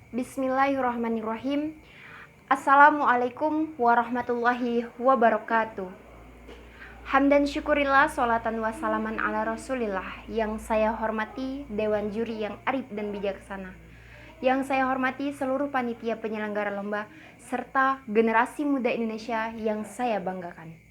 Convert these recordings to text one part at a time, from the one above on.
Bismillahirrahmanirrahim. Assalamualaikum warahmatullahi wabarakatuh. Hamdan syukurillah, sholatan wassalaman ala rasulillah. Yang saya hormati Dewan Juri yang arif dan bijaksana. Yang saya hormati seluruh panitia penyelenggara lomba serta generasi muda Indonesia yang saya banggakan.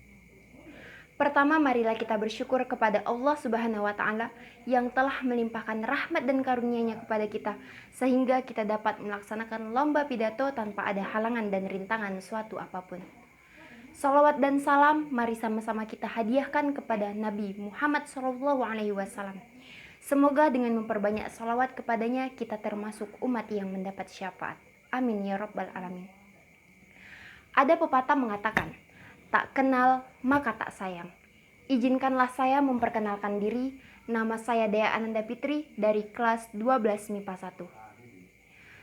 Pertama, marilah kita bersyukur kepada Allah Subhanahu wa Ta'ala yang telah melimpahkan rahmat dan karunia-Nya kepada kita, sehingga kita dapat melaksanakan lomba pidato tanpa ada halangan dan rintangan suatu apapun. Salawat dan salam mari sama-sama kita hadiahkan kepada Nabi Muhammad SAW. Semoga dengan memperbanyak salawat kepadanya kita termasuk umat yang mendapat syafaat. Amin ya rabbal alamin. Ada pepatah mengatakan, tak kenal maka tak sayang. Izinkanlah saya memperkenalkan diri. Nama saya Dea Ananda Fitri dari kelas 12 MIPA 1.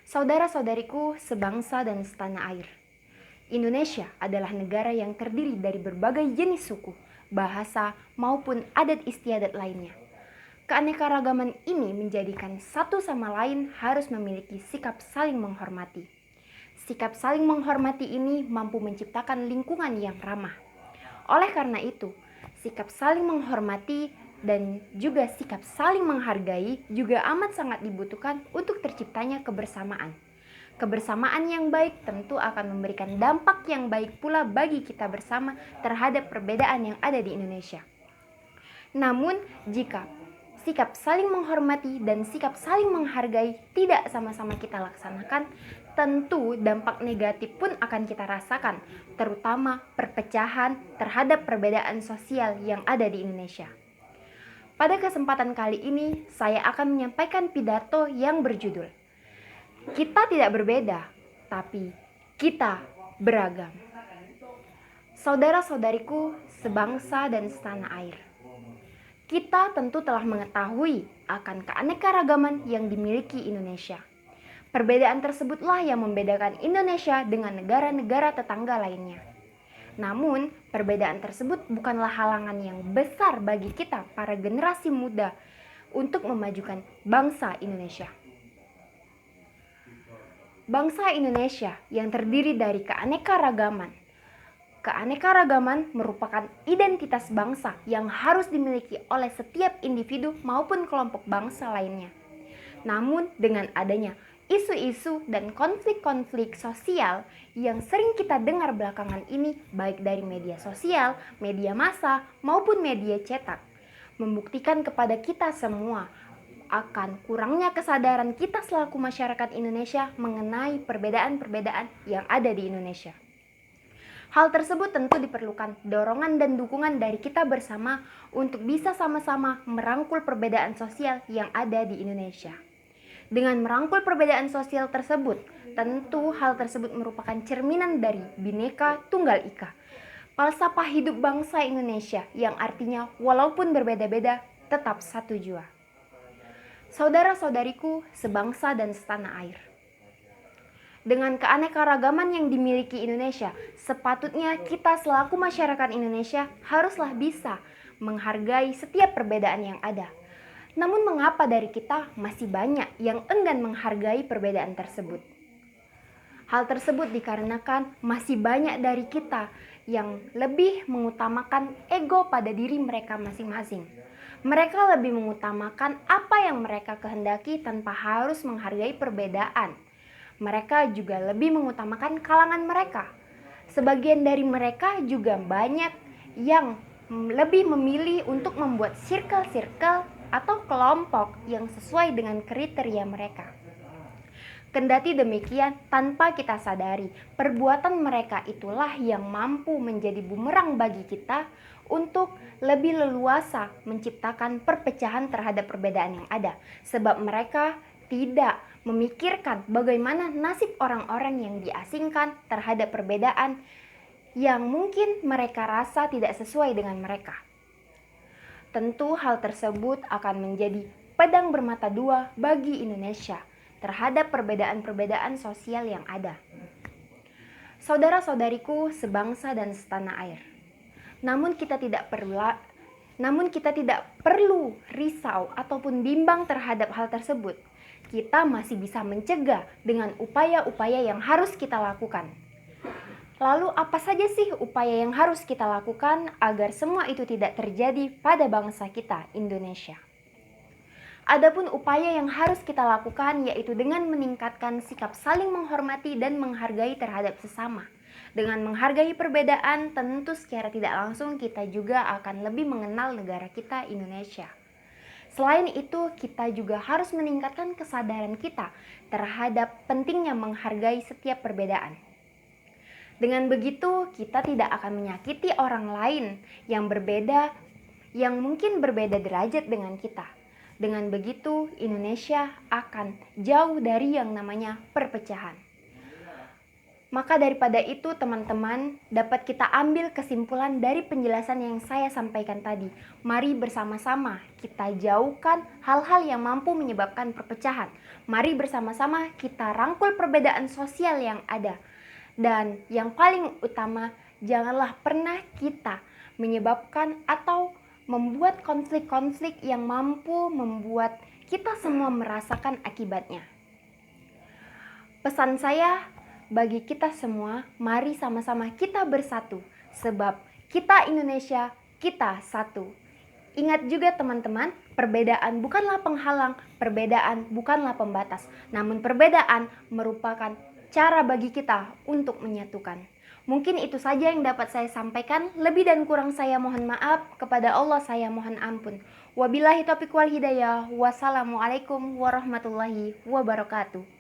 Saudara-saudariku sebangsa dan setanah air. Indonesia adalah negara yang terdiri dari berbagai jenis suku, bahasa, maupun adat istiadat lainnya. Keanekaragaman ini menjadikan satu sama lain harus memiliki sikap saling menghormati. Sikap saling menghormati ini mampu menciptakan lingkungan yang ramah. Oleh karena itu, sikap saling menghormati dan juga sikap saling menghargai juga amat sangat dibutuhkan untuk terciptanya kebersamaan. Kebersamaan yang baik tentu akan memberikan dampak yang baik pula bagi kita bersama terhadap perbedaan yang ada di Indonesia. Namun, jika sikap saling menghormati dan sikap saling menghargai tidak sama-sama kita laksanakan, tentu dampak negatif pun akan kita rasakan, terutama perpecahan terhadap perbedaan sosial yang ada di Indonesia. Pada kesempatan kali ini, saya akan menyampaikan pidato yang berjudul Kita Tidak Berbeda, Tapi Kita Beragam. Saudara-saudariku sebangsa dan setanah air. Kita tentu telah mengetahui akan keanekaragaman yang dimiliki Indonesia. Perbedaan tersebutlah yang membedakan Indonesia dengan negara-negara tetangga lainnya. Namun, perbedaan tersebut bukanlah halangan yang besar bagi kita para generasi muda untuk memajukan bangsa Indonesia. Bangsa Indonesia yang terdiri dari keanekaragaman. Keanekaragaman merupakan identitas bangsa yang harus dimiliki oleh setiap individu maupun kelompok bangsa lainnya. Namun, dengan adanya isu-isu dan konflik-konflik sosial yang sering kita dengar belakangan ini, baik dari media sosial, media massa, maupun media cetak, membuktikan kepada kita semua akan kurangnya kesadaran kita selaku masyarakat Indonesia mengenai perbedaan-perbedaan yang ada di Indonesia. Hal tersebut tentu diperlukan dorongan dan dukungan dari kita bersama untuk bisa sama-sama merangkul perbedaan sosial yang ada di Indonesia. Dengan merangkul perbedaan sosial tersebut, tentu hal tersebut merupakan cerminan dari Bhinneka Tunggal Ika, falsafah hidup bangsa Indonesia yang artinya walaupun berbeda-beda, tetap satu jua. Saudara-saudariku sebangsa dan setanah air. Dengan keanekaragaman yang dimiliki Indonesia, sepatutnya kita selaku masyarakat Indonesia haruslah bisa menghargai setiap perbedaan yang ada. Namun mengapa dari kita masih banyak yang enggan menghargai perbedaan tersebut? Hal tersebut dikarenakan masih banyak dari kita yang lebih mengutamakan ego pada diri mereka masing-masing. Mereka lebih mengutamakan apa yang mereka kehendaki tanpa harus menghargai perbedaan. Mereka juga lebih mengutamakan kalangan mereka. Sebagian dari mereka juga banyak yang lebih memilih untuk membuat circle-circle atau kelompok yang sesuai dengan kriteria mereka. Kendati demikian, tanpa kita sadari, perbuatan mereka itulah yang mampu menjadi bumerang bagi kita untuk lebih leluasa menciptakan perpecahan terhadap perbedaan yang ada. Sebab mereka tidak memikirkan bagaimana nasib orang-orang yang diasingkan terhadap perbedaan yang mungkin mereka rasa tidak sesuai dengan mereka. Tentu hal tersebut akan menjadi pedang bermata dua bagi Indonesia terhadap perbedaan-perbedaan sosial yang ada. Saudara-saudariku sebangsa dan setanah air. Namun kita tidak perlu risau ataupun bimbang terhadap hal tersebut. kita masih bisa mencegah dengan upaya-upaya yang harus kita lakukan. Lalu apa saja sih upaya yang harus kita lakukan agar semua itu tidak terjadi pada bangsa kita, Indonesia? Adapun upaya yang harus kita lakukan yaitu dengan meningkatkan sikap saling menghormati dan menghargai terhadap sesama. Dengan menghargai perbedaan, tentu secara tidak langsung kita juga akan lebih mengenal negara kita, Indonesia. Selain itu, kita juga harus meningkatkan kesadaran kita terhadap pentingnya menghargai setiap perbedaan. Dengan begitu, kita tidak akan menyakiti orang lain yang berbeda, yang mungkin berbeda derajat dengan kita. Dengan begitu, Indonesia akan jauh dari yang namanya perpecahan. Maka daripada itu, teman-teman, dapat kita ambil kesimpulan dari penjelasan yang saya sampaikan tadi. Mari bersama-sama kita jauhkan hal-hal yang mampu menyebabkan perpecahan. Mari bersama-sama kita rangkul perbedaan sosial yang ada. Dan yang paling utama, janganlah pernah kita menyebabkan atau membuat konflik-konflik yang mampu membuat kita semua merasakan akibatnya. Pesan saya bagi kita semua, mari sama-sama kita bersatu, sebab kita Indonesia, kita satu. Ingat juga teman-teman, perbedaan bukanlah penghalang, perbedaan bukanlah pembatas, namun perbedaan merupakan cara bagi kita untuk menyatukan. Mungkin itu saja yang dapat saya sampaikan. Lebih dan kurang saya mohon maaf. Kepada Allah saya mohon ampun. Wabillahi taufiq wal hidayah. Wassalamualaikum warahmatullahi wabarakatuh.